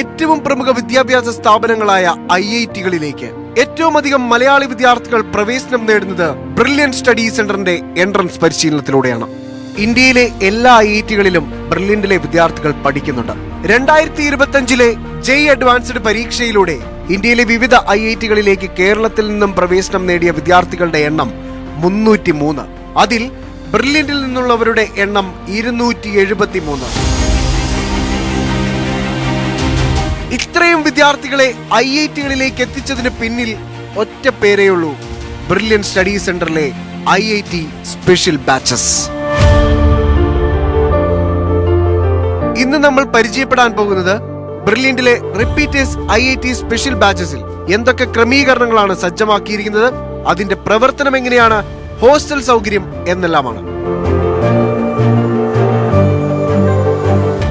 ഏറ്റവും പ്രമുഖ വിദ്യാഭ്യാസ സ്ഥാപനങ്ങളായ IIT-കളിലേക്ക് ഏറ്റവും അധികം മലയാളി വിദ്യാർത്ഥികൾ പ്രവേശനം നേടുന്നത് ബ്രില്യന്റ് സ്റ്റഡി സെന്ററിന്റെ എൻട്രൻസ് പരിശീലനത്തിലൂടെയാണ്. ഇന്ത്യയിലെ എല്ലാ IIT-കളിലും ബ്രില്യന്റിലെ വിദ്യാർത്ഥികൾ പഠിക്കുന്നുണ്ട്. 2025-ലെ JEE അഡ്വാൻസ്ഡ് പരീക്ഷയിലൂടെ ഇന്ത്യയിലെ വിവിധ IIT-കളിലേക്ക് കേരളത്തിൽ നിന്നും പ്രവേശനം നേടിയ വിദ്യാർത്ഥികളുടെ എണ്ണം 303. അതിൽ ബ്രില്യന്റിൽ നിന്നുള്ളവരുടെ എണ്ണം 273. ഇത്രയും വിദ്യാർത്ഥികളെ IIT-കളിലേക്ക് എത്തിച്ചതിന് പിന്നിൽ ഒറ്റ പേരേയുള്ളൂ: ബ്രില്യന്റ് സ്റ്റഡി സെന്ററിലെ IIT സ്പെഷ്യൽ ബാച്ചസ്. ഇന്ന് നമ്മൾ പരിചയപ്പെടാൻ പോകുന്നത് ബ്രില്യന്റിലെ റിപ്പീറ്റേഴ്സ് IIT സ്പെഷ്യൽ ബാച്ചസിൽ എന്തൊക്കെ ക്രമീകരണങ്ങളാണ് സജ്ജമാക്കിയിരിക്കുന്നത്, അതിന്റെ പ്രവർത്തനം എങ്ങനെയാണ്, ഹോസ്റ്റൽ സൗകര്യം എന്നെല്ലാമാണ്.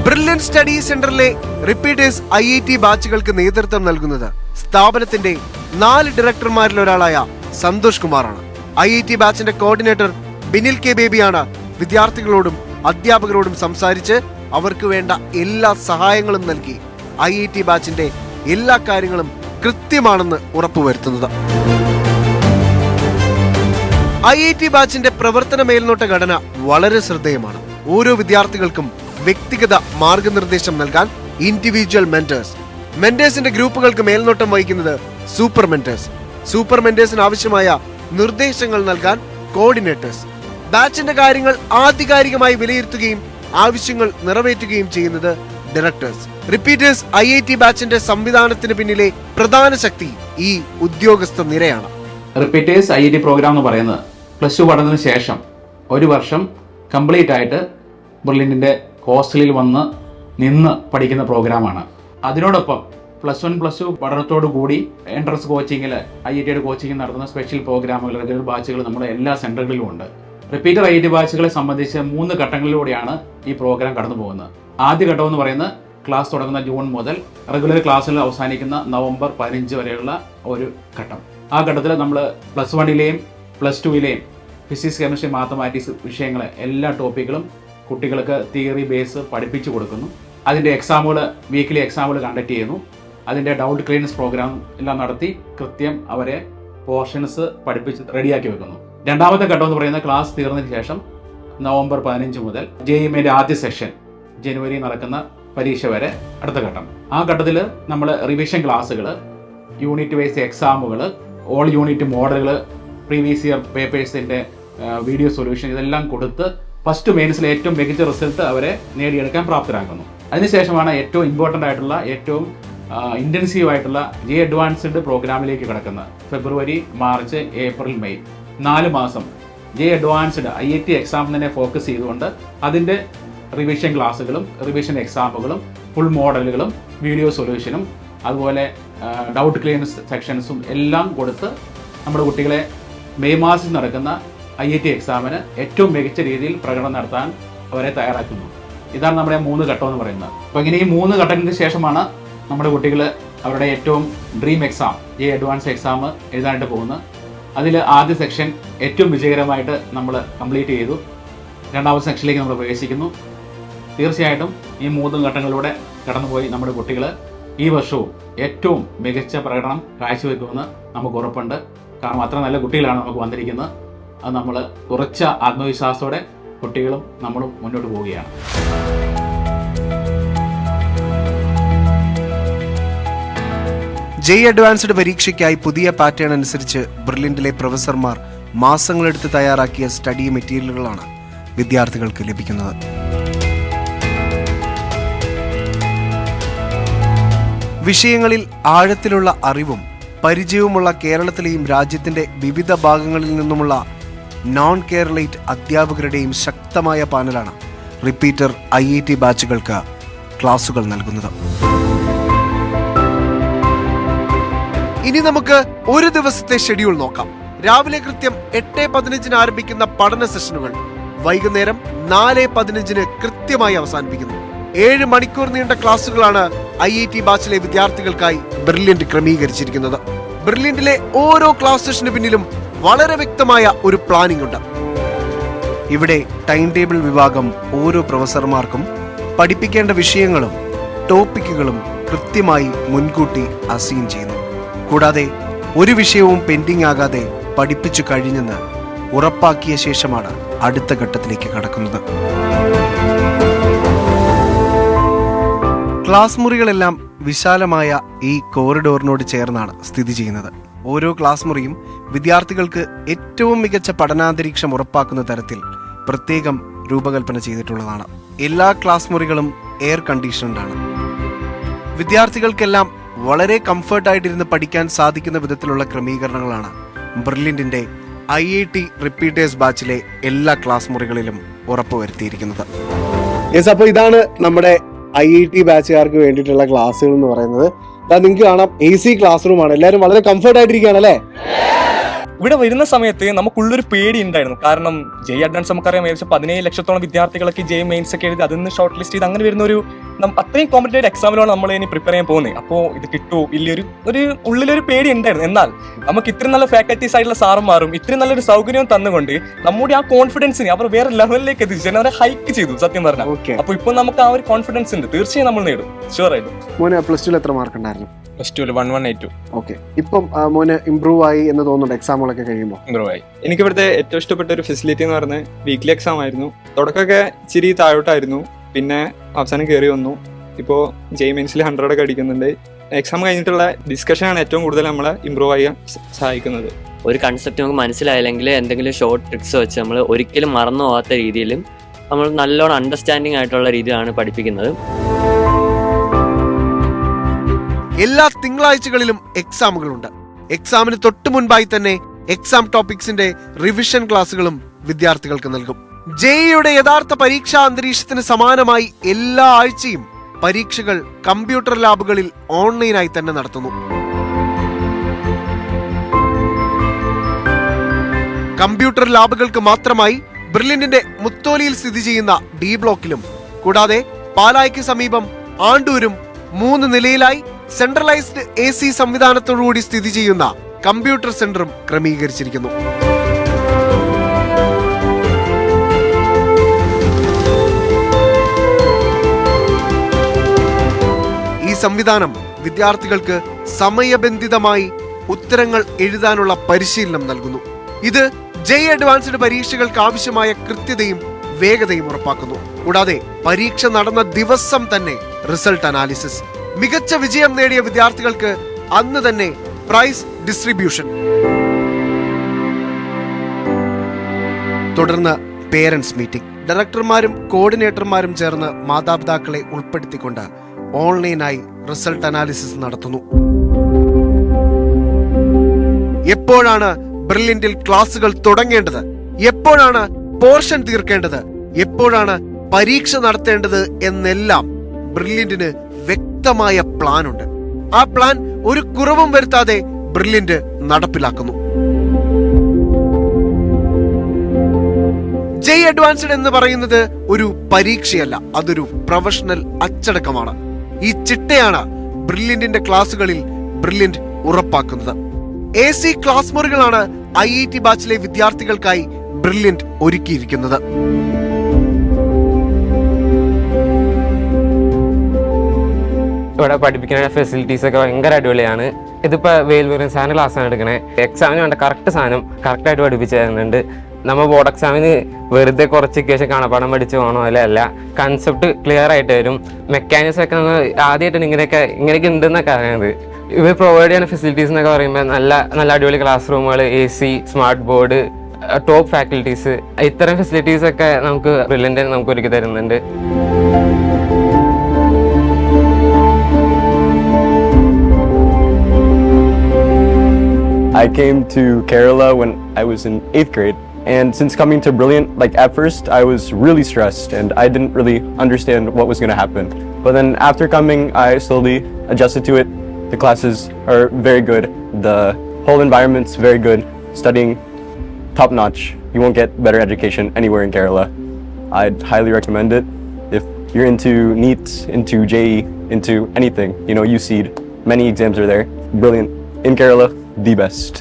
ബ്രില്യന്റ് സ്റ്റഡി സെന്ററിലെ റിപ്പീറ്റേഴ്സ് IIT ബാച്ചുകൾക്ക് നേതൃത്വം നൽകുന്നത് സ്ഥാപനത്തിന്റെ 4 ഡയറക്ടർമാരിൽ ഒരാളായ സന്തോഷ് കുമാറാണ്. IIT ബാച്ചിന്റെ കോർഡിനേറ്റർ ബിനിൽ കെ ബേബിയാണ് വിദ്യാർത്ഥികളോടും അധ്യാപകരോടും സംസാരിച്ച് അവർക്ക് വേണ്ട എല്ലാ സഹായങ്ങളും നൽകി IIT ബാച്ചിന്റെ എല്ലാ കാര്യങ്ങളും കൃത്യമാണെന്ന് ഉറപ്പുവരുത്തുന്നത്. IIT ബാച്ചിന്റെ പ്രവർത്തന മേൽനോട്ട ഘടന വളരെ ശ്രദ്ധേയമാണ്. ഓരോ വിദ്യാർത്ഥികൾക്കും വ്യക്തിഗത മാർഗനിർദ്ദേശം നൽകാൻ ഇൻഡിവിജ്വൽ മെന്റേഴ്സിന്റെ ഗ്രൂപ്പുകൾക്ക് മേൽനോട്ടം വഹിക്കുന്നത് സൂപ്പർ മെന്റേഴ്സിന് ആവശ്യമായ നിർദ്ദേശങ്ങൾ നൽകാൻ കോർഡിനേറ്റേഴ്സ്, ബാച്ചിന്റെ കാര്യങ്ങൾ ആധികാരികമായി വിലയിരുത്തുകയും ആവശ്യങ്ങൾ നിറവേറ്റുകയും ചെയ്യുന്നത് ഡയറക്ടേഴ്സ്. റിപ്പീറ്റേഴ്സ് IIT ബാച്ചിന്റെ സംവിധാനത്തിന് പിന്നിലെ പ്രധാന ശക്തി ഈ ഉദ്യോഗസ്ഥ നിരയാണ്. റിപ്പീറ്റേഴ്സ് IIT പ്രോഗ്രാം എന്ന് പറയുന്നത് +2 പഠനത്തിന് ശേഷം 1 വർഷം കംപ്ലീറ്റ് ആയിട്ട് ബ്രില്യന്റിന്റെ ഹോസ്റ്റലിൽ വന്ന് നിന്ന് പഠിക്കുന്ന പ്രോഗ്രാമാണ്. അതിനോടൊപ്പം +1 +2 പഠനത്തോടു കൂടി എൻട്രൻസ് കോച്ചിങ്ങിൽ IIT കോച്ചിങ് നടത്തുന്ന സ്പെഷ്യൽ പ്രോഗ്രാമുകൾ, റെഗുലർ ബാച്ചുകൾ നമ്മുടെ എല്ലാ സെന്ററുകളിലും ഉണ്ട്. റിപ്പീറ്റർ IIT ബാച്ചുകളെ സംബന്ധിച്ച് 3 ഘട്ടങ്ങളിലൂടെയാണ് ഈ പ്രോഗ്രാം കടന്നു പോകുന്നത്. ആദ്യ ഘട്ടം എന്ന് പറയുന്നത് ക്ലാസ് തുടങ്ങുന്ന ജൂൺ മുതൽ റെഗുലർ ക്ലാസ്സുകൾ അവസാനിക്കുന്ന നവംബർ 15 വരെയുള്ള ഒരു ഘട്ടം. ആ ഘട്ടത്തിൽ നമ്മൾ +1-ലെയും +2-ലെയും ഫിസിക്സ്, കെമിസ്ട്രി, മാത്തമാറ്റിക്സ് വിഷയങ്ങളെ എല്ലാ ടോപ്പിക്കുകളും കുട്ടികൾക്ക് തിയറി ബേസ് പഠിപ്പിച്ചു കൊടുക്കുന്നു. അതിൻ്റെ എക്സാമുകൾ, വീക്കിലി എക്സാമുകൾ കണ്ടക്ട് ചെയ്യുന്നു. അതിൻ്റെ ഡൗട്ട് ക്ലിയറൻസ് പ്രോഗ്രാം എല്ലാം നടത്തി കൃത്യം അവരെ പോർഷൻസ് പഠിപ്പിച്ച് റെഡിയാക്കി വെക്കുന്നു. രണ്ടാമത്തെ ഘട്ടം എന്ന് പറയുന്നത് ക്ലാസ് തീർന്നതിന് ശേഷം നവംബർ 15 മുതൽ JEE ആദ്യ സെഷൻ ജനുവരി നടക്കുന്ന പരീക്ഷ വരെ അടുത്ത ഘട്ടം. ആ ഘട്ടത്തിൽ നമ്മൾ റിവിഷൻ ക്ലാസ്സുകൾ, യൂണിറ്റ് വൈസ് എക്സാമുകൾ, ഓൾ യൂണിറ്റ് മോഡലുകൾ, പ്രീവിയസ് ഇയർ പേപ്പേഴ്സിൻ്റെ വീഡിയോ സൊല്യൂഷൻ ഇതെല്ലാം കൊടുത്ത് ഫസ്റ്റ് മെയിൻസിലെ ഏറ്റവും മികച്ച റിസൾട്ട് അവരെ നേടിയെടുക്കാൻ പ്രാപ്തരാക്കുന്നു. അതിനുശേഷമാണ് ഏറ്റവും ഇമ്പോർട്ടൻ്റ് ആയിട്ടുള്ള, ഏറ്റവും ഇൻറ്റൻസീവ് ആയിട്ടുള്ള JEE അഡ്വാൻസ്ഡ് പ്രോഗ്രാമിലേക്ക് കിടക്കുന്നത്. ഫെബ്രുവരി, മാർച്ച്, ഏപ്രിൽ, മെയ് 4 മാസം JEE അഡ്വാൻസ്ഡ് IIT എക്സാം തന്നെ ഫോക്കസ് ചെയ്തുകൊണ്ട് അതിൻ്റെ റിവിഷൻ ക്ലാസ്സുകളും റിവിഷൻ എക്സാമുകളും ഫുൾ മോഡലുകളും വീഡിയോ സൊല്യൂഷനും അതുപോലെ ഡൗട്ട് ക്ലിയറൻസ് സെക്ഷൻസും എല്ലാം കൊടുത്ത് നമ്മുടെ കുട്ടികളെ മെയ് മാസത്തിൽ നടക്കുന്ന IIT എക്സാമിന് ഏറ്റവും മികച്ച രീതിയിൽ പ്രകടനം നടത്താൻ അവരെ തയ്യാറാക്കുന്നു. ഇതാണ് നമ്മുടെ 3 ഘട്ടം എന്ന് പറയുന്നത്. അപ്പോൾ ഇങ്ങനെ ഈ 3 ഘട്ടങ്ങൾക്ക് ശേഷമാണ് നമ്മുടെ കുട്ടികൾ അവരുടെ ഏറ്റവും dream exam JEE advance exam എഴുതാനായിട്ട് പോകുന്നത്. അതിൽ ആദ്യ സെക്ഷൻ ഏറ്റവും വിജയകരമായിട്ട് നമ്മൾ കംപ്ലീറ്റ് ചെയ്തു. രണ്ടാമത്തെ സെക്ഷനിലേക്ക് നമ്മൾ പ്രവേശിക്കുന്നു. തീർച്ചയായിട്ടും ഈ 3 ഘട്ടങ്ങളിലൂടെ കടന്നുപോയി നമ്മുടെ കുട്ടികൾ ഈ വർഷവും ഏറ്റവും മികച്ച പ്രകടനം കാഴ്ചവെക്കുമെന്ന് നമുക്ക് ഉറപ്പുണ്ട്. കാരണം അത്ര നല്ല കുട്ടികളാണ് നമുക്ക് വന്നിരിക്കുന്നത്. അത് നമ്മൾ ഉറച്ച ആത്മവിശ്വാസത്തോടെ കുട്ടികളും നമ്മളും മുന്നോട്ട് പോവുകയാണ്. JEE അഡ്വാൻസ്ഡ് പരീക്ഷയ്ക്കായി പുതിയ പാറ്റേൺ അനുസരിച്ച് ബ്രില്യന്റിലെ പ്രൊഫസർമാർ മാസങ്ങളെടുത്ത് തയ്യാറാക്കിയ സ്റ്റഡി മെറ്റീരിയലുകളാണ് വിദ്യാർത്ഥികൾക്ക് ലഭിക്കുന്നത്. വിഷയങ്ങളിൽ ആഴത്തിലുള്ള അറിവും പരിചയവുമുള്ള കേരളത്തിലെയും രാജ്യത്തിന്റെ വിവിധ ഭാഗങ്ങളിൽ നിന്നുമുള്ള നോൺ കേരളൈറ്റ് അധ്യാപകരുടെയും ശക്തമായ പാനലാണ് റിപ്പീറ്റർ IIT ബാച്ചുകൾക്ക് ക്ലാസുകൾ നൽകുന്നത്. ഇനി നമുക്ക് ഒരു ദിവസത്തെ ഷെഡ്യൂൾ നോക്കാം. രാവിലെ കൃത്യം 8:15 ആരംഭിക്കുന്ന പഠന സെഷനുകൾ വൈകുന്നേരം 4:15 കൃത്യമായി അവസാനിപ്പിക്കുന്നു. 7 മണിക്കൂർ നീണ്ട ക്ലാസുകളാണ് IIT ബാച്ചിലെ വിദ്യാർത്ഥികൾക്കായി ബ്രില്യന്റ് ക്രമീകരിച്ചിരിക്കുന്നത്. ബ്രില്യന്റിലെ ഓരോ ക്ലാസ് സെഷന് പിന്നിലും വളരെ വ്യക്തമായ ഒരു പ്ലാനിംഗ് ഉണ്ട്. ഇവിടെ ടൈം ടേബിൾ വിഭാഗം ഓരോ പ്രൊഫസർമാർക്കും പഠിപ്പിക്കേണ്ട വിഷയങ്ങളും ടോപ്പിക്കുകളും കൃത്യമായി മുൻകൂട്ടി അസൈൻ ചെയ്യുന്നു. കൂടാതെ ഒരു വിഷയവും പെൻഡിംഗ് ആകാതെ പഠിപ്പിച്ചു കഴിഞ്ഞെന്ന് ഉറപ്പാക്കിയ ശേഷമാണ് അടുത്ത ഘട്ടത്തിലേക്ക് കടക്കുന്നത്. ക്ലാസ് മുറികളെല്ലാം വിശാലമായ ഈ കോറിഡോറിനോട് ചേർന്നാണ് സ്ഥിതി ചെയ്യുന്നത്. ഓരോ ക്ലാസ് മുറിയും വിദ്യാർത്ഥികൾക്ക് ഏറ്റവും മികച്ച പഠനാന്തരീക്ഷം ഉറപ്പാക്കുന്ന തരത്തിൽ പ്രത്യേകം രൂപകൽപ്പന ചെയ്തിട്ടുള്ളതാണ്. എല്ലാ ക്ലാസ് മുറികളും എയർ കണ്ടീഷൻഡ് ആണ്. വിദ്യാർത്ഥികൾക്കെല്ലാം വളരെ കംഫർട്ടായിട്ടിരുന്ന് പഠിക്കാൻ സാധിക്കുന്ന വിധത്തിലുള്ള ക്രമീകരണങ്ങളാണ് ബ്രില്യന്റിന്റെ IIT റിപ്പീറ്റേഴ്സ് ബാച്ചിലെ എല്ലാ ക്ലാസ് മുറികളിലും ഉറപ്പുവരുത്തിയിരിക്കുന്നത്. അപ്പോൾ ഇതാണ് നമ്മുടെ IIT ബാച്ചുകാർക്ക് വേണ്ടിയിട്ടുള്ള ക്ലാസ്സുകൾ എന്ന് പറയുന്നത്. നിങ്ങൾക്ക് കാണാം AC ക്ലാസ് റൂമാണ്. എല്ലാവരും വളരെ കംഫർട്ട് ആയിട്ടിരിക്കുകയാണ് അല്ലേ? ഇവിടെ വരുന്ന സമയത്ത് നമുക്കുള്ളൊരു പേടി ഉണ്ടായിരുന്നു. കാരണം അഡ്വാൻസ് നമുക്കറിയാം ഏകദേശം 17 ലക്ഷത്തോളം വിദ്യാർത്ഥികളൊക്കെ മെയിൻസ് ഒക്കെ എഴുതി അതിൽ നിന്ന് ഷോർട്ട് ലിസ്റ്റ് ചെയ്ത് അങ്ങനെ വരുന്ന ഒരു അത്രയും കോമ്പറ്റേറ്റീവ് എക്സാമിലാണ് നമ്മൾ ഇനി പ്രിപ്പയർ ചെയ്യാൻ പോകുന്നത്. അപ്പോൾ ഇത് കിട്ടുമോ ഇല്ലൊരു ഉള്ളിലൊരു പേടി ഉണ്ടായിരുന്നു. എന്നാൽ നമുക്ക് ഇത്രയും നല്ല ഫാക്കൽറ്റീസ് ആയിട്ടുള്ള സാറുമാരും ഇത്രയും നല്ലൊരു സൗകര്യവും തന്നുകൊണ്ട് നമ്മുടെ ആ കോൺഫിഡൻസിനെ അവർ വേറെ ലെവലിലേക്ക് എത്തിച്ചു, അവരെ ഹൈക്ക് ചെയ്തു സത്യം പറഞ്ഞാൽ. അപ്പൊ ഇപ്പൊ നമുക്ക് ആ ഒരു കോൺഫിഡൻസ് ഉണ്ട്, തീർച്ചയായും നമ്മൾ നേടും, ഷുവർ ആയിട്ടും. മോനെ പ്ലസ് ടു എത്ര മാർക്ക് ഉണ്ടായിരുന്നു? Plus two 1182. ഓക്കെ, ഇപ്പം മോന് ഇംപ്രൂവ് ആയി എന്ന് തോന്നുന്നുണ്ട് എക്സാമുകളൊക്കെ കഴിയുമ്പോൾ? ഇംപ്രൂവ് ആയി. എനിക്ക് ഇവിടുത്തെ ഏറ്റവും ഇഷ്ടപ്പെട്ട ഒരു ഫെസിലിറ്റി എന്ന് പറഞ്ഞാൽ വീക്ക്ലി എക്സാം ആയിരുന്നു. തുടക്കമൊക്കെ ഇച്ചിരി താഴോട്ടായിരുന്നു, പിന്നെ അവസാനം കയറി വന്നു. ഇപ്പോൾ മെയിൻസിൽ 100 ഒക്കെ അടിക്കുന്നുണ്ട്. എക്സാം കഴിഞ്ഞിട്ടുള്ള ഡിസ്കഷനാണ് ഏറ്റവും കൂടുതൽ നമ്മളെ ഇംപ്രൂവ് ചെയ്യാൻ സഹായിക്കുന്നത്. ഒരു കൺസെപ്റ്റ് നമുക്ക് മനസ്സിലായില്ലെങ്കിൽ എന്തെങ്കിലും ഷോർട്ട് ട്രിക്സ് വെച്ച് നമ്മൾ ഒരിക്കലും മറന്നു പോകാത്ത രീതിയിലും നമ്മൾ നല്ലോണം അണ്ടർസ്റ്റാൻഡിങ് ആയിട്ടുള്ള രീതിയിലാണ് പഠിപ്പിക്കുന്നത്. എല്ലാ തിങ്കളാഴ്ചകളിലും എക്സാമുകളുണ്ട്. എക്സാമിന് തൊട്ടു മുൻപായി തന്നെ എക്സാം ടോപ്പിക്സിന്റെ റിവിഷൻ ക്ലാസുകളും വിദ്യാർത്ഥികൾക്ക് നൽകും. ജെഇയുടെ യഥാർത്ഥ പരീക്ഷാ അന്തരീക്ഷത്തിന് സമാനമായി എല്ലാ ആഴ്ചയും പരീക്ഷകൾ കമ്പ്യൂട്ടർ ലാബുകളിൽ ഓൺലൈനായി തന്നെ നടത്തുന്നു. കമ്പ്യൂട്ടർ ലാബുകൾക്ക് മാത്രമായി ബ്രില്യന്റിന്റെ മുത്തോലിയിൽ സ്ഥിതി ചെയ്യുന്ന D ബ്ലോക്കിലും കൂടാതെ പാലായ്ക്ക് സമീപം ആണ്ടൂരും 3 നിലയിലായി സെൻട്രലൈസ്ഡ് AC സംവിധാനത്തോടുകൂടി സ്ഥിതി ചെയ്യുന്ന കമ്പ്യൂട്ടർ സെന്ററും ക്രമീകരിച്ചിരിക്കുന്നു. ഈ സംവിധാനം വിദ്യാർത്ഥികൾക്ക് സമയബന്ധിതമായി ഉത്തരങ്ങൾ എഴുതാനുള്ള പരിശീലനം നൽകുന്നു. ഇത് അഡ്വാൻസ്ഡ് പരീക്ഷകൾക്ക് ആവശ്യമായ കൃത്യതയും വേഗതയും ഉറപ്പാക്കുന്നു. കൂടാതെ പരീക്ഷ നടന്ന ദിവസം തന്നെ റിസൾട്ട് അനാലിസിസ്, മികച്ച വിജയം നേടിയ വിദ്യാർത്ഥികൾക്ക് അന്ന് തന്നെ പ്രൈസ് ഡിസ്ട്രിബ്യൂഷൻ, തുടർന്ന് പേരന്റ്സ് മീറ്റിംഗ്. ഡയറക്ടർമാരും കോർഡിനേറ്റർമാരും ചേർന്ന് മാതാപിതാക്കളെ ഉൾപ്പെടുത്തിക്കൊണ്ട് ഓൺലൈനായി റിസൾട്ട് അനാലിസിസ് നടത്തുന്നു. എപ്പോഴാണ് ബ്രില്യന്റിൽ ക്ലാസുകൾ തുടങ്ങേണ്ടത്, എപ്പോഴാണ് പോർഷൻ തീർക്കേണ്ടത്, എപ്പോഴാണ് പരീക്ഷ നടത്തേണ്ടത് എന്നെല്ലാം ബ്രില്യന്റിന് വ്യക്തമായ പ്ലാൻ ഉണ്ട്. ആ പ്ലാൻ ഒരു കുറവും വരുത്താതെ ബ്രില്യന്റ് നടപ്പിലാക്കുന്നു. അഡ്വാൻസ്ഡ് എന്ന് പറയുന്നത് ഒരു പരീക്ഷയല്ല, അതൊരു പ്രൊഫഷണൽ അച്ചടക്കമാണ്. ഈ ചിട്ടയാണ് ബ്രില്യന്റിന്റെ ക്ലാസുകളിൽ ബ്രില്യന്റ് ഉറപ്പാക്കുന്നത്. AC ക്ലാസ് മുറികളാണ് IIT ബാച്ചിലെ വിദ്യാർത്ഥികൾക്കായി ബ്രില്യന്റ് ഒരുക്കിയിരിക്കുന്നത്. ഇവിടെ പഠിപ്പിക്കുന്ന ഫെസിലിറ്റീസ് ഒക്കെ ഭയങ്കര അടിപൊളിയാണ്. ഇതിപ്പോൾ വേൽവൂരിൻ സാറിന് ക്ലാസ്സാണ് എടുക്കണേ. എക്സാമിന് വേണ്ട കറക്റ്റ് സാധനം കറക്റ്റായിട്ട് പഠിപ്പിച്ച് തരുന്നുണ്ട്. നമ്മൾ ബോർഡ് എക്സാമിന് വെറുതെ കുറച്ച് ഇക്വേഷൻ കാണാപ്പാടം പഠിച്ച് പോകണോ അല്ല, കൺസെപ്റ്റ് ക്ലിയർ ആയിട്ട് വരും. മെക്കാനിക്സ് ഒക്കെ നമ്മൾ ആദ്യമായിട്ടാണ് ഇങ്ങനെയൊക്കെ ഉണ്ടെന്നൊക്കെ അറിയുന്നത്. ഇവർ പ്രൊവൈഡ് ചെയ്യുന്ന ഫെസിലിറ്റീസ് എന്നൊക്കെ പറയുമ്പോൾ നല്ല അടിപൊളി ക്ലാസ് റൂമുകൾ, AC, smart board, top faculties, ഇത്തരം ഫെസിലിറ്റീസ് ഒക്കെ നമുക്ക് ബ്രില്യന്റ് നമുക്ക് ഒരുക്കി തരുന്നുണ്ട്. I came to Kerala when I was in 8th grade, and since coming to Brilliant, like at first I was really stressed and I didn't really understand what was going to happen. But then after coming, I slowly adjusted to it. The classes are very good. The whole environment's very good. Studying top notch. You won't get better education anywhere in Kerala. I'd highly recommend it. If you're into NEET, into JEE, into anything, UCEED, many exams are there. Brilliant. In Kerala, the best.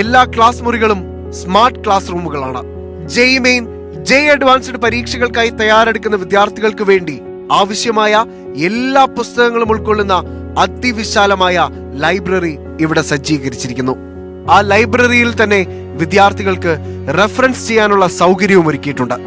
എല്ലാ class മുറികളും smart class റൂമുകളാണ്. JEE main, advanced പരീക്ഷകൾക്കായി തയ്യാറെടുക്കുന്ന വിദ്യാർത്ഥികൾക്ക് വേണ്ടി ആവശ്യമായ എല്ലാ പുസ്തകങ്ങളും ഉൾക്കൊള്ളുന്ന അതിവിശാലമായ ലൈബ്രറി ഇവിടെ സജ്ജീകരിച്ചിരിക്കുന്നു. ആ ലൈബ്രറിയിൽ തന്നെ വിദ്യാർത്ഥികൾക്ക് റെഫറൻസ് ചെയ്യാനുള്ള സൗകര്യവും ഒരുക്കിയിട്ടുണ്ട്.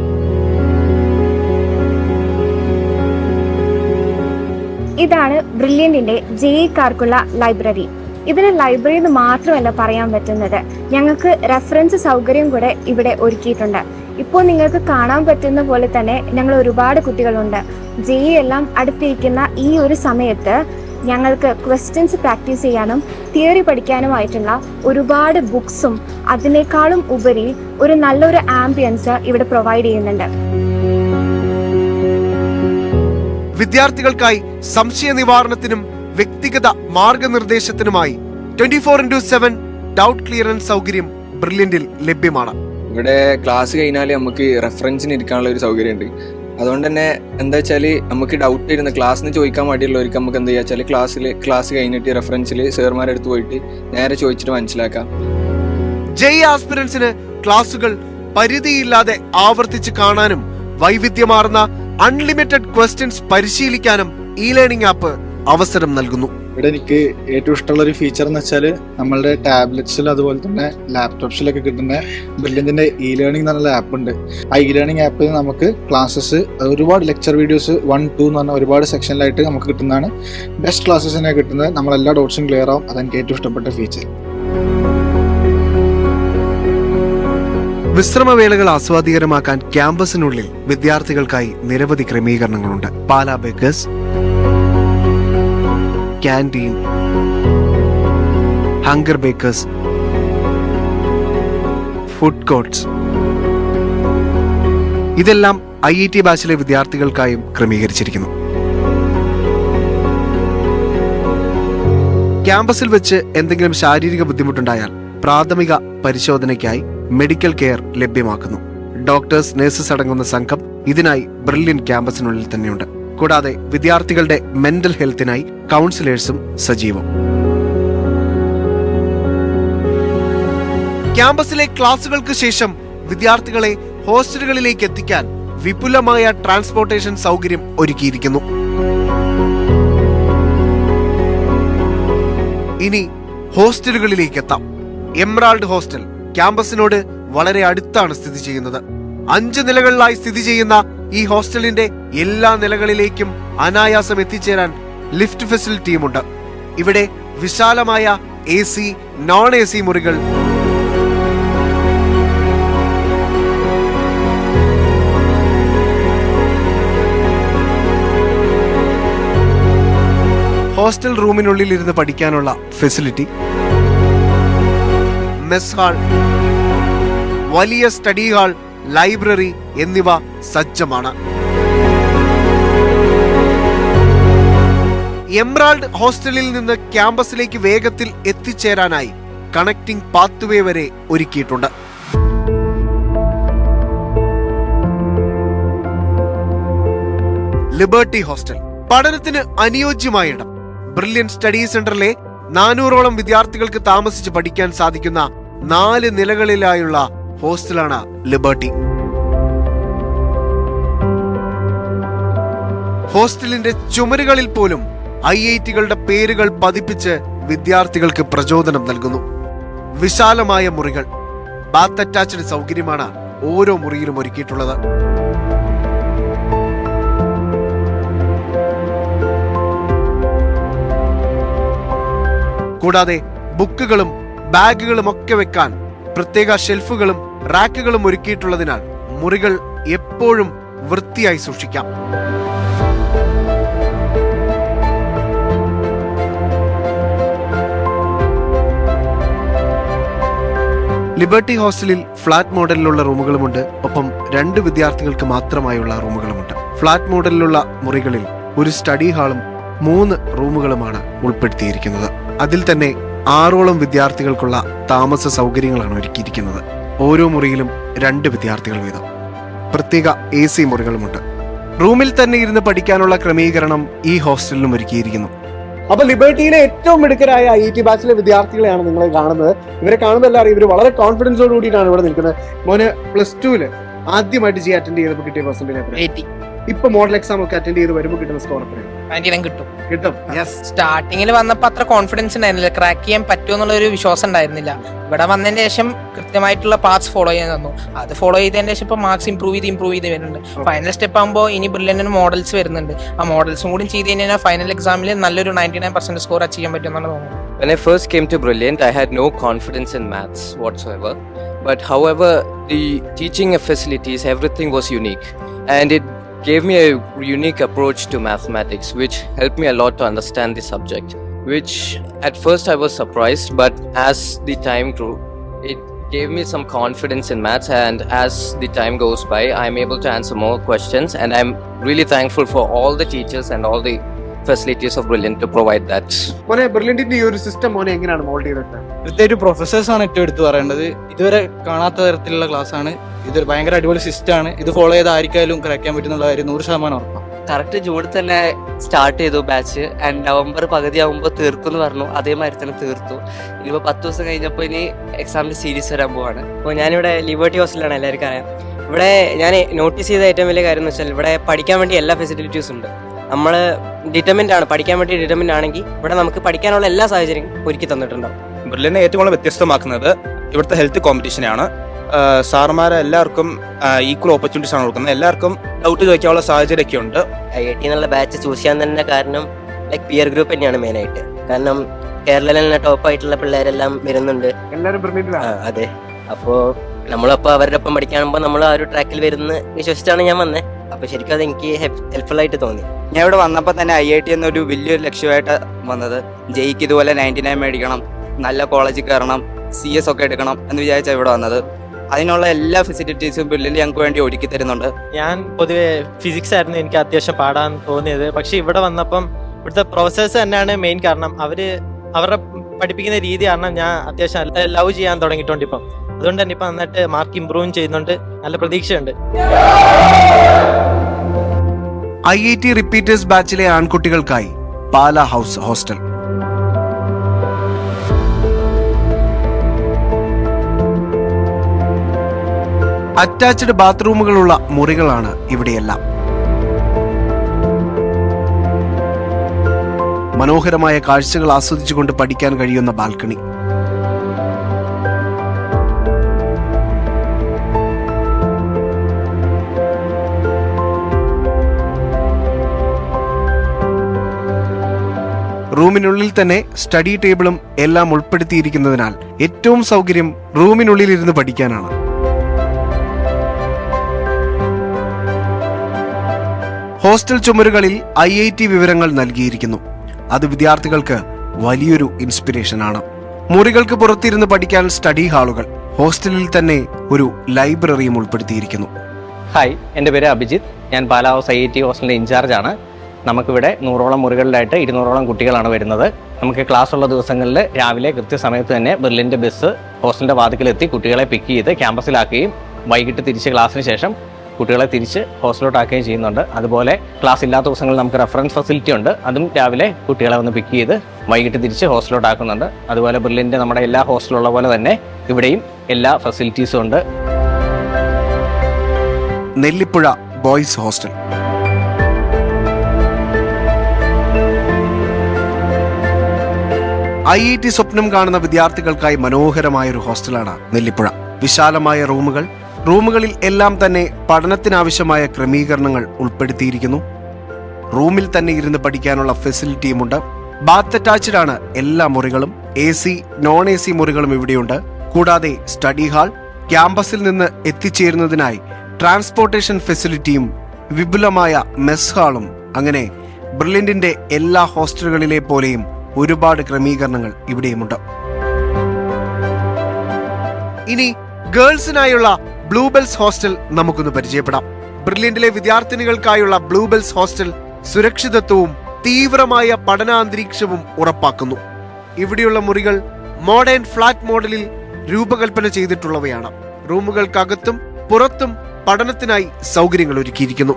ഇതാണ് ബ്രില്യന്റിന്റെ ജെഇക്കാർക്കുള്ള ലൈബ്രറി. ഇതിന് ലൈബ്രറി എന്ന് മാത്രമല്ല പറയാൻ പറ്റുന്നത്, ഞങ്ങൾക്ക് റെഫറൻസ് സൗകര്യം കൂടെ ഇവിടെ ഒരുക്കിയിട്ടുണ്ട്. ഇപ്പോൾ നിങ്ങൾക്ക് കാണാൻ പറ്റുന്ന പോലെ തന്നെ ഞങ്ങൾ ഒരുപാട് കുട്ടികളുണ്ട്. ജെഇ എല്ലാം അടുത്തിരിക്കുന്ന ഈ ഒരു സമയത്ത് ഞങ്ങൾക്ക് ക്വസ്റ്റ്യൻസ് പ്രാക്ടീസ് ചെയ്യാനും തിയറി പഠിക്കാനുമായിട്ടുള്ള ഒരുപാട് ബുക്സും അതിനേക്കാളും ഉപരി ഒരു നല്ലൊരു ആംബിയൻസ് ഇവിടെ പ്രൊവൈഡ് ചെയ്യുന്നുണ്ട്. വിദ്യാർത്ഥികൾക്കായി സംശയ നിവാരണത്തിനും വ്യക്തിഗത മാർഗനിർദ്ദേശത്തിനുമായി 24/7 ഡൗട്ട് ക്ലിയറൻസ് സൗകര്യം ബ്രില്യന്റിൽ ലഭ്യമാണ്. ഇവിടെ ക്ലാസ് കഴിഞ്ഞാൽ നമുക്ക് റെഫറൻസിന് ഇരിക്കാനുള്ള ഒരു സൗകര്യമുണ്ട്. അതുകൊണ്ട് തന്നെ എന്താ വെച്ചാൽ നമുക്ക് ഡൗട്ട് വരുന്ന ക്ലാസ്സിന് ചോദിക്കാൻ വേണ്ടിയുള്ളവർക്ക് നമുക്ക് എന്താ വെച്ചാൽ ക്ലാസ് കഴിഞ്ഞിട്ട് റെഫറൻസിൽ സാർമാരുടെ അടുത്ത് പോയിട്ട് നേരെ ചോദിച്ചിട്ട് മനസ്സിലാക്കാം. ജെഇ ആസ്പിരൻസിന് ക്ലാസുകൾ പരിധിയില്ലാതെ ആവർത്തിച്ച് കാണാനും വൈവിധ്യമാർന്ന അൺലിമിറ്റഡ് ക്വസ്റ്റ്യൻസ് പരിശീലിക്കാനും ഇ ലേണിംഗ് ആപ്പ് അവസരം നൽകുന്നു. ഇവിടെ എനിക്ക് ഏറ്റവും ഇഷ്ടമുള്ള ഒരു ഫീച്ചർ എന്ന് വെച്ചാൽ നമ്മളുടെ ടാബ്ലറ്റ്സിൽ അതുപോലെ തന്നെ ലാപ്ടോപ്സിലൊക്കെ കിട്ടുന്ന ബ്രില്യന്റിന്റെ ഇ ലേണിംഗ് എന്നുള്ള ആപ്പ് ഉണ്ട്. ആ ഇ ലേണിംഗ് ആപ്പിൽ നമുക്ക് ക്ലാസ്സസ് ഒരുപാട് ലെക്ചർ വീഡിയോസ് 1, 2 എന്ന് പറഞ്ഞ ഒരുപാട് സെക്ഷനിലായിട്ട് നമുക്ക് കിട്ടുന്നതാണ്. ബെസ്റ്റ് ക്ലാസ്സസിനെ കിട്ടുന്നത്, നമ്മളെല്ലാ ഡൗട്ട്സും ക്ലിയർ ആവും. അതെനിക്ക് ഏറ്റവും ഇഷ്ടപ്പെട്ട ഫീച്ചർ. വിശ്രമവേളകൾ ആസ്വാദികരമാക്കാൻ ക്യാമ്പസിനുള്ളിൽ വിദ്യാർത്ഥികൾക്കായി നിരവധി ക്രമീകരണങ്ങളുണ്ട്. Pala bakers, canteen, hunger bakers, food courts, ഇതെല്ലാം IIT ബാച്ചിലെ വിദ്യാർത്ഥികൾക്കായും ക്രമീകരിച്ചിരിക്കുന്നു. ക്യാമ്പസിൽ വെച്ച് എന്തെങ്കിലും ശാരീരിക ബുദ്ധിമുട്ടുണ്ടായാൽ പ്രാഥമിക പരിശോധനയ്ക്കായി മെഡിക്കൽ കെയർ ലഭ്യമാക്കുന്നു. ഡോക്ടേഴ്സ്, നഴ്സസ് അടങ്ങുന്ന സംഘം ഇതിനായി ബ്രില്യൻ ക്യാമ്പസിനുള്ളിൽ തന്നെയുണ്ട്. കൂടാതെ വിദ്യാർത്ഥികളുടെ മെന്റൽ ഹെൽത്തിനായി കൗൺസിലേഴ്സും സജീവം. ക്യാമ്പസിലെ ക്ലാസുകൾക്ക് ശേഷം വിദ്യാർത്ഥികളെ ഹോസ്റ്റലുകളിലേക്ക് എത്തിക്കാൻ വിപുലമായ ട്രാൻസ്പോർട്ടേഷൻ സൗകര്യം ഒരുക്കിയിരിക്കുന്നു. ഇനി ഹോസ്റ്റലുകളിലേക്ക് എത്താം. എമറാൾഡ് ഹോസ്റ്റൽ ക്യാമ്പസിനോട് വളരെ അടുത്താണ് സ്ഥിതി ചെയ്യുന്നത്. 5 നിലകളിലായി സ്ഥിതി ചെയ്യുന്ന ഈ ഹോസ്റ്റലിന്റെ എല്ലാ നിലകളിലേക്കും അനായാസം എത്തിച്ചേരാൻ ലിഫ്റ്റ് ഫെസിലിറ്റിയുമുണ്ട്. ഇവിടെ വിശാലമായ AC, നോൺ AC മുറികൾ, ഹോസ്റ്റൽ റൂമിനുള്ളിൽ ഇരുന്ന് പഠിക്കാനുള്ള ഫെസിലിറ്റി, മെസ് ഹാൾ, വലിയ സ്റ്റഡി ഹാൾ, ലൈബ്രറി എന്നിവ സജ്ജമാണ്. എമറാൾഡ് ഹോസ്റ്റലിൽ നിന്ന് ക്യാമ്പസിലേക്ക് വേഗത്തിൽ എത്തിച്ചേരാനായി കണക്റ്റിംഗ് പാത്വേ വരെ ഒരുക്കിയിട്ടുണ്ട്. ലിബർട്ടി ഹോസ്റ്റൽ പഠനത്തിന് അനുയോജ്യമായ ഇടം. ബ്രില്യൻ സ്റ്റഡി സെന്ററിലെ 400ഓളം വിദ്യാർത്ഥികൾക്ക് താമസിച്ച് പഠിക്കാൻ സാധിക്കുന്ന 4 നിലകളിലായുള്ള ഹോസ്റ്റലാണ് ലിബർട്ടി. ഹോസ്റ്റലിന്റെ ചുമരുകളിൽ പോലും IITകളുടെ പേരുകൾ പതിപ്പിച്ച് വിദ്യാർത്ഥികൾക്ക് പ്രചോദനം നൽകുന്നു. വിശാലമായ മുറികൾ, ബാത്ത് അറ്റാച്ച്ഡ് സൗകര്യമാണ് ഓരോ മുറിയിലും ഒരുക്കിയിട്ടുള്ളത്. കൂടാതെ ബുക്കുകളും ബാഗുകളും ഒക്കെ വെക്കാൻ പ്രത്യേക ഷെൽഫുകളും റാക്കുകളും ഒരുക്കിയിട്ടുള്ളതിനാൽ മുറികൾ എപ്പോഴും വൃത്തിയായി സൂക്ഷിക്കാം. ലിബർട്ടി ഹോസ്റ്റലിൽ ഫ്ലാറ്റ് മോഡലിലുള്ള റൂമുകളുമുണ്ട്. ഒപ്പം 2 വിദ്യാർത്ഥികൾക്ക് മാത്രമായുള്ള റൂമുകളുമുണ്ട്. ഫ്ലാറ്റ് മോഡലിലുള്ള മുറികളിൽ ഒരു സ്റ്റഡി ഹാളും 3 റൂമുകളുമാണ് ഉൾപ്പെടുത്തിയിരിക്കുന്നത്. അതിൽ തന്നെ 6ഓളം വിദ്യാർത്ഥികൾക്കുള്ള താമസ സൗകര്യങ്ങളാണ് ഒരുക്കിയിരിക്കുന്നത്. ഓരോ മുറിയിലും 2 വിദ്യാർത്ഥികൾ വീതം. പ്രത്യേക AC മുറികളുമുണ്ട്. റൂമിൽ തന്നെ ഇരുന്ന് പഠിക്കാനുള്ള ക്രമീകരണം ഈ ഹോസ്റ്റലിലും ഒരുക്കിയിരിക്കുന്നു. അപ്പൊ ലിബർട്ടിയിലെ ഏറ്റവും മിടുക്കരായ IIT ബാച്ചിലെ വിദ്യാർത്ഥികളെയാണ് നിങ്ങൾ കാണുന്നത്. ഇവരെ കാണുന്നതല്ല അറിയാം, ഇവർ വളരെ കോൺഫിഡൻസോട് കൂടിയിട്ടാണ് ഇവിടെ നിൽക്കുന്നത്. മോന് +2 ആദ്യമായിട്ട് ജി അറ്റൻഡ് ചെയ്തപ്പോൾ കിട്ടിയ പെർസെന്റേജ് ഇപ്പൊ മോഡൽ എക്സാം ഒക്കെ അറ്റൻഡ് ചെയ്ത് വരുമ്പോൾ കിട്ടുന്ന സ്കോർ എത്രയാണ്? കിട്ടും. സ്റ്റാർട്ടിങ്ങിൽ വന്നപ്പോൾ അത്ര കോൺഫിഡൻസ് ഉണ്ടായിരുന്നില്ല, ക്രാക്ക് ചെയ്യാൻ പറ്റുമെന്നുള്ളൊരു വിശ്വാസം ഉണ്ടായിരുന്നില്ല. ഇവിടെ വന്നതിന് ശേഷം കൃത്യമായിട്ടുള്ള പാത്സ് ഫോളോ ചെയ്യാൻ തന്നു. അത് ഫോളോ ചെയ്തതിന് ശേഷം ഇപ്പോൾ മാർക്സ് ഇംപ്രൂവ് ചെയ്ത് വരുന്നുണ്ട്. ഫൈനൽ സ്റ്റെപ്പ് ആകുമ്പോൾ ഇനി ബ്രില്യന്റിന് മോഡൽസ് വരുന്നുണ്ട്. ആ മോഡൽസും കൂടി ചെയ്ത് കഴിഞ്ഞാൽ ഫൈനൽ എക്സാമിൽ നല്ലൊരു 99% സ്കോർ അച്ചീവ് ചെയ്യാൻ പറ്റുമെന്നാണ് തോന്നുന്നത്. When I first came to Brilliant, I had no confidence in maths whatsoever. But however, the teaching facilities, everything was unique. And it gave me a unique approach to mathematics, which helped me a lot to understand the subject. Which at first I was surprised, but as the time grew, it gave me some confidence in maths. And as the time goes by, I'm able to answer more questions. And I'm really thankful for all the teachers and all the facilities of Brilliant to provide that. മോനെ ബ്രില്യന്റിന്റെ ഈ ഒരു system മോനെ എങ്ങനെയാണ് mould ചെയ്തിട്ട്? പ്രത്യേകിച്ച് professors ആണ് ഏറ്റവും എടുത്തു പറയേണ്ടത്. ഇതുവരെ കാണാത്ത തരത്തിലുള്ള ക്ലാസ് ആണ്. ഇതൊരു ഭയങ്കര അടിപൊളി സിസ്റ്റം ആണ്. ഇത് ഫോളോ ചെയ്ത് ആർക്കായാലും ക്രാക്ക് ചെയ്യാൻ പറ്റുന്നുള്ള കാര്യം 100% ഉറപ്പാണ്. കറക്റ്റ് ജൂണിൽ തന്നെ സ്റ്റാർട്ട് ചെയ്തു ബാച്ച്. ആൻഡ് നവംബർ പകുതി ആകുമ്പോൾ തീർക്കും എന്ന് പറഞ്ഞു. അതേമാതിരി തന്നെ തീർത്തു. ഇനിയിപ്പോൾ 10 ദിവസം കഴിഞ്ഞപ്പോൾ ഇനി എക്സാമിന്റെ സീരീസ് വരാൻ പോവാണ്. അപ്പോൾ ഞാനിവിടെ ലിബർട്ടി ഹോസ്റ്റലാണ്, എല്ലാവർക്കും അറിയാം. ഇവിടെ ഞാൻ നോട്ടീസ് ചെയ്ത ഏറ്റവും വലിയ കാര്യം എന്ന് വെച്ചാൽ ഇവിടെ പഠിക്കാൻ വേണ്ടി എല്ലാ ഫെസിലിറ്റീസും ഉണ്ട്. നമ്മൾ ഡിറ്റർമിൻഡ് ആണ്, പഠിക്കാൻ വേണ്ടി ഡിറ്റർമിൻഡ് ആണെങ്കിൽ ഇവിടെ നമുക്ക് പഠിക്കാനുള്ള എല്ലാ സാഹചര്യം ഒരുക്കി തന്നിട്ടുണ്ടാവും. ബ്രില്യനെ ഏറ്റവും കൂടുതൽ വ്യത്യസ്തമാക്കുന്നത് ഇവിടുത്തെ ഹെൽത്ത് കോമ്പറ്റീഷനാണ്. സാറുമാരെ എല്ലാവർക്കും ഈക്വൽ ഓപ്പർച്യൂണിറ്റീസ് ആണ് കൊടുക്കുന്നത്. എല്ലാവർക്കും ഡൗട്ട് ചോദിക്കാനുള്ള സാഹചര്യമൊക്കെ ഉണ്ട്. IIT എന്നുള്ള ബാച്ച് ചൂസ് ചെയ്യാൻ തന്നെ കാരണം ലൈക്ക് പിയർ ഗ്രൂപ്പ് തന്നെയാണ് മെയിനായിട്ട്. കാരണം കേരളത്തിലെ ടോപ്പ് ആയിട്ടുള്ള പിള്ളേരെല്ലാം വരുന്നുണ്ട്. എല്ലാവരും ബ്രില്യന്റിലാണ്. അതെ, അപ്പോൾ നമ്മളപ്പോൾ അവരുടെ ഒപ്പം പഠിക്കാനുമ്പോൾ നമ്മൾ ആ ഒരു ട്രാക്കിൽ വരുന്ന വിശ്വസിച്ചാണ് ഞാൻ വന്നത്. അപ്പോൾ ശരിക്കും അത് എനിക്ക് ഹെൽപ്ഫുൾ ആയിട്ട് തോന്നി. ഞാൻ ഇവിടെ വന്നപ്പോൾ തന്നെ IIT എന്നൊരു വലിയൊരു ലക്ഷ്യമായിട്ട് വന്നത്. ജെയ്ക്ക് ഇതുപോലെ 99 മേടിക്കണം, നല്ല കോളേജിൽ കയറണം, CS ഒക്കെ എടുക്കണം എന്ന് വിചാരിച്ചാണ് ഇവിടെ വന്നത്. അതിനുള്ള എല്ലാ ഫെസിലിറ്റീസും ബ്രില്യന്റ് ഞങ്ങൾക്ക് വേണ്ടി ഒരുക്കി തരുന്നുണ്ട്. ഞാൻ പൊതുവെ ഫിസിക്സ് ആയിരുന്നു എനിക്ക് അത്യാവശ്യം പാടാൻ തോന്നിയത്. പക്ഷെ ഇവിടെ വന്നപ്പം ഇവിടുത്തെ പ്രൊഫസേഴ്സ് തന്നെയാണ് മെയിൻ കാരണം. അവരുടെ പഠിപ്പിക്കുന്ന രീതി കാരണം ഞാൻ അത്യാവശ്യം ലവ് ചെയ്യാൻ തുടങ്ങിയിട്ടുണ്ട് ഇപ്പം. അതുകൊണ്ട് തന്നെ ഇപ്പം നന്നായിട്ട് മാർക്ക് ഇമ്പ്രൂവ് ചെയ്യുന്നുണ്ട്. നല്ല പ്രതീക്ഷയുണ്ട്. IIT റിപ്പീറ്റേഴ്സ് ബാച്ചിലെ ആൺകുട്ടികൾക്കായി പാല ഹൗസ് ഹോസ്റ്റൽ. അറ്റാച്ച്ഡ് ബാത്റൂമുകളുള്ള മുറികളാണ് ഇവിടെയെല്ലാം. മനോഹരമായ കാഴ്ചകൾ ആസ്വദിച്ചുകൊണ്ട് പഠിക്കാൻ കഴിയുന്ന ബാൽക്കണി. റൂമിനുള്ളിൽ തന്നെ സ്റ്റഡി ടേബിളും എല്ലാം ഉൾപ്പെടുത്തിയിരിക്കുന്നതിനാൽ ഏറ്റവും സൗകര്യം റൂമിനുള്ളിൽ ഇരുന്ന് പഠിക്കാനാണ്. ഹോസ്റ്റൽ ചുമരുകളിൽ IIT വിവരങ്ങൾ നൽകിയിരിക്കുന്നു. അത് വിദ്യാർത്ഥികൾക്ക് വലിയൊരു ഇൻസ്പിറേഷനാണ്. മുറികൾക്ക് പുറത്തിരുന്ന് പഠിക്കാൻ സ്റ്റഡി ഹാളുകൾ, ഹോസ്റ്റലിൽ തന്നെ ഒരു ലൈബ്രറിയും ഉൾപ്പെടുത്തിയിരിക്കുന്നു. ഹായ്, എൻ്റെ പേര് അഭിജിത്ത്. ഞാൻ പാല ഹൗസ് IIT ഹോസ്റ്റലിൻ്റെ ഇൻചാർജാണ്. നമുക്കിവിടെ 100ഓളം മുറികളിലായിട്ട് 200ഓളം കുട്ടികളാണ് വരുന്നത്. നമുക്ക് ക്ലാസ് ഉള്ള ദിവസങ്ങളിൽ രാവിലെ കൃത്യസമയത്ത് തന്നെ ബ്രില്യൻ്റ് ബസ് ഹോസ്റ്റലിൻ്റെ വാതിക്കലെത്തി കുട്ടികളെ പിക്ക് ചെയ്ത് ക്യാമ്പസിലാക്കുകയും വൈകിട്ട് തിരിച്ച് ക്ലാസ്സിന് ശേഷം കുട്ടികളെ തിരിച്ച് ഹോസ്റ്റലിലോട്ടാക്കുകയും ചെയ്യുന്നുണ്ട്. അതുപോലെ ക്ലാസ് ഇല്ലാത്ത ദിവസങ്ങളിൽ നമുക്ക് റെഫറൻസ് ഫെസിലിറ്റി ഉണ്ട്. അതും രാവിലെ കുട്ടികളെ ഒന്ന് പിക്ക് ചെയ്ത് വൈകിട്ട് തിരിച്ച് ഹോസ്റ്റലിലോട്ടാക്കുന്നുണ്ട്. അതുപോലെ ബ്രില്യൻ്റ് നമ്മുടെ എല്ലാ ഹോസ്റ്റലുള്ള പോലെ തന്നെ ഇവിടെയും എല്ലാ ഫെസിലിറ്റീസും ഉണ്ട്. Nellipuzha boys hostel. IIT സ്വപ്നം കാണുന്ന വിദ്യാർത്ഥികൾക്കായി മനോഹരമായൊരു ഹോസ്റ്റലാണ് നെല്ലിപ്പുഴ. വിശാലമായ റൂമുകളിൽ എല്ലാം തന്നെ പഠനത്തിനാവശ്യമായ ക്രമീകരണങ്ങൾ ഉൾപ്പെടുത്തിയിരിക്കുന്നു. റൂമിൽ തന്നെ ഇരുന്ന് പഠിക്കാനുള്ള ഫെസിലിറ്റിയുമുണ്ട്. ബാത്ത് അറ്റാച്ച്ഡ് ആണ് എല്ലാ മുറികളും. AC, non-AC മുറികളും ഇവിടെയുണ്ട്. കൂടാതെ സ്റ്റഡി ഹാൾ, ക്യാമ്പസിൽ നിന്ന് എത്തിച്ചേരുന്നതിനായി ട്രാൻസ്പോർട്ടേഷൻ ഫെസിലിറ്റിയും വിപുലമായ മെസ് ഹാളും, അങ്ങനെ ബ്രില്യന്റിന്റെ എല്ലാ ഹോസ്റ്റലുകളിലെ പോലെയും ഒരുപാട് ക്രമീകരണങ്ങൾ ഇവിടെയുമുണ്ട്. ഇനി ഗേൾസിനായുള്ള ബ്ലൂബെൽസ് ഹോസ്റ്റൽ നമുക്കൊന്ന് പരിചയപ്പെടാം. ബ്രില്യന്റിലെ വിദ്യാർത്ഥിനികൾക്കായുള്ള ബ്ലൂബെൽസ് ഹോസ്റ്റൽ സുരക്ഷിതത്വവും തീവ്രമായ പഠനാന്തരീക്ഷവും ഉറപ്പാക്കുന്നു. ഇവിടെയുള്ള മുറികൾ മോഡേൺ ഫ്ലാറ്റ് മോഡലിൽ രൂപകൽപ്പന ചെയ്തിട്ടുള്ളവയാണ്. റൂമുകൾക്കകത്തും പുറത്തും പഠനത്തിനായി സൗകര്യങ്ങൾ ഒരുക്കിയിരിക്കുന്നു.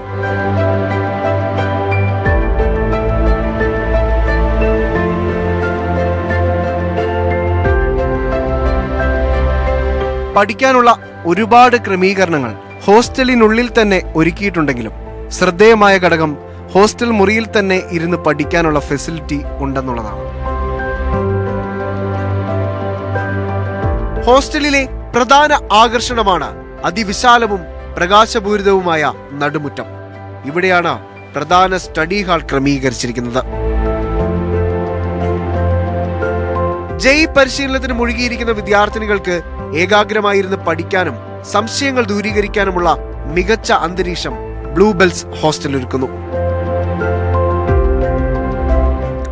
പഠിക്കാനുള്ള ഒരുപാട് ക്രമീകരണങ്ങൾ ഹോസ്റ്റലിനുള്ളിൽ തന്നെ ഒരുക്കിയിട്ടുണ്ടെങ്കിലും ശ്രദ്ധേയമായ ഘടകം ഹോസ്റ്റൽ മുറിയിൽ തന്നെ ഇരുന്ന് പഠിക്കാനുള്ള ഫെസിലിറ്റി ഉണ്ടെന്നുള്ളതാണ്. ഹോസ്റ്റലിലെ പ്രധാന ആകർഷണമാണ് അതിവിശാലവും പ്രകാശപൂരിതവുമായ നടുമുറ്റം. ഇവിടെയാണ് പ്രധാന സ്റ്റഡി ഹാൾ ക്രമീകരിച്ചിരിക്കുന്നത്. ജെഇ പരിശീലനത്തിന് മുഴുകിയിരിക്കുന്ന വിദ്യാർത്ഥിനികൾക്ക് ഏകാഗ്രമായിരുന്ന് പഠിക്കാനും സംശയങ്ങൾ ദൂരീകരിക്കാനുമുള്ള മികച്ച അന്തരീക്ഷം ബ്ലൂ ബെൽസ് ഹോസ്റ്റൽ ഒരുക്കുന്നു.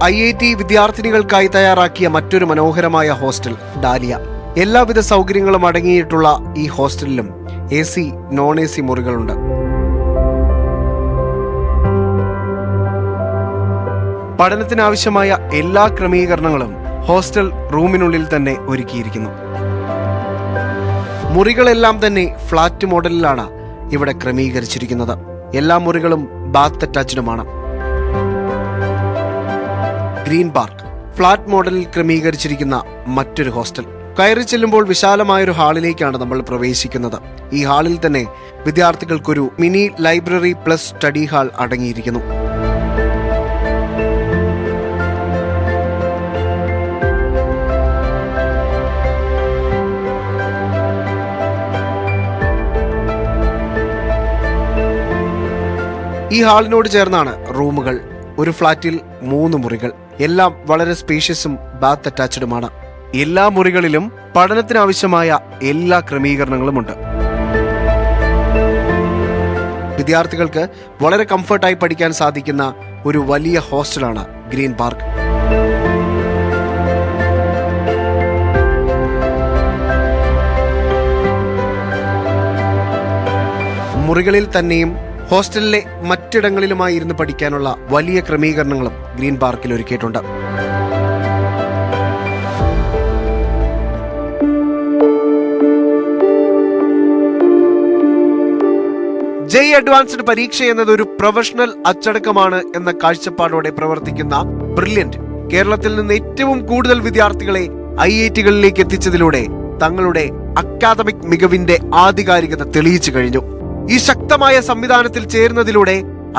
IIT വിദ്യാർത്ഥിനികൾക്കായി തയ്യാറാക്കിയ മറ്റൊരു മനോഹരമായ ഹോസ്റ്റൽ ഡാലിയ. എല്ലാവിധ സൗകര്യങ്ങളും അടങ്ങിയിട്ടുള്ള ഈ ഹോസ്റ്റലിലും AC, non-AC മുറികളുണ്ട്. പഠനത്തിനാവശ്യമായ എല്ലാ ക്രമീകരണങ്ങളും ഹോസ്റ്റൽ റൂമിനുള്ളിൽ തന്നെ ഒരുക്കിയിരിക്കുന്നു. മുറികളെല്ലാം തന്നെ ഫ്ലാറ്റ് മോഡലിലാണ് ഇവിടെ ക്രമീകരിച്ചിരിക്കുന്നത്. എല്ലാ മുറികളും ബാത്ത് അറ്റാച്ച്ഡുമാണ്. ഗ്രീൻ പാർക്ക് ഫ്ലാറ്റ് മോഡലിൽ ക്രമീകരിച്ചിരിക്കുന്ന മറ്റൊരു ഹോസ്റ്റൽ. കയറി ചെല്ലുമ്പോൾ വിശാലമായൊരു ഹാളിലേക്കാണ് നമ്മൾ പ്രവേശിക്കുന്നത്. ഈ ഹാളിൽ തന്നെ വിദ്യാർത്ഥികൾക്കൊരു mini library plus study hall അടങ്ങിയിരിക്കുന്നു. ഈ ഹാളിനോട് ചേർന്നാണ് റൂമുകൾ. ഒരു ഫ്ളാറ്റിൽ 3 മുറികൾ. എല്ലാം വളരെ സ്പേഷ്യസും ബാത്ത് അറ്റാച്ച്ഡുമാണ്. എല്ലാ മുറികളിലും പഠനത്തിനാവശ്യമായ എല്ലാ ക്രമീകരണങ്ങളുമുണ്ട്. വിദ്യാർത്ഥികൾക്ക് വളരെ കംഫർട്ടായി പഠിക്കാൻ സാധിക്കുന്ന ഒരു വലിയ ഹോസ്റ്റലാണ് ഗ്രീൻ പാർക്ക്. മുറികളിൽ തന്നെയും ഹോസ്റ്റലിലെ മറ്റിടങ്ങളിലുമായി ഇരുന്ന് പഠിക്കാനുള്ള വലിയ ക്രമീകരണങ്ങളും ഗ്രീൻ പാർക്കിൽ ഒരുക്കിയിട്ടുണ്ട്. ജെഇ അഡ്വാൻസ്ഡ് പരീക്ഷ എന്നത് ഒരു പ്രൊഫഷണൽ അച്ചടക്കമാണ് എന്ന കാഴ്ചപ്പാടോടെ പ്രവർത്തിക്കുന്ന ബ്രില്യന്റ് കേരളത്തിൽ നിന്ന് ഏറ്റവും കൂടുതൽ വിദ്യാർത്ഥികളെ IITകളിലേക്ക് എത്തിച്ചതിലൂടെ തങ്ങളുടെ അക്കാദമിക് മികവിന്റെ ആധികാരികത തെളിയിച്ചു കഴിഞ്ഞു. ഈ ശക്തമായ സംവിധാനത്തിൽ ചേരുന്നതിലൂടെ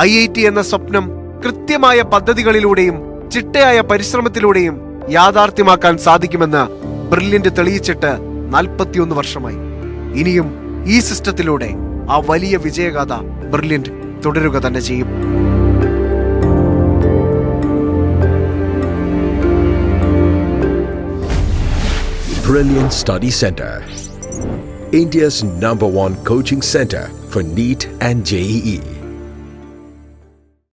IIT എന്ന സ്വപ്നം കൃത്യമായ പദ്ധതികളിലൂടെയും ചിട്ടയായ പരിശ്രമത്തിലൂടെയും യാഥാർത്ഥ്യമാക്കാൻ സാധിക്കുമെന്ന് ബ്രില്യന്റ് തെളിയിച്ചിട്ട് 41 വർഷമായി. ഇനിയും ഈ സിസ്റ്റത്തിലൂടെ ആ വലിയ വിജയഗാഥ ബ്രില്യന്റ് തുടരുക തന്നെ ചെയ്യും. Brilliant Study Center, India's #1 coaching center for NEET and JEE.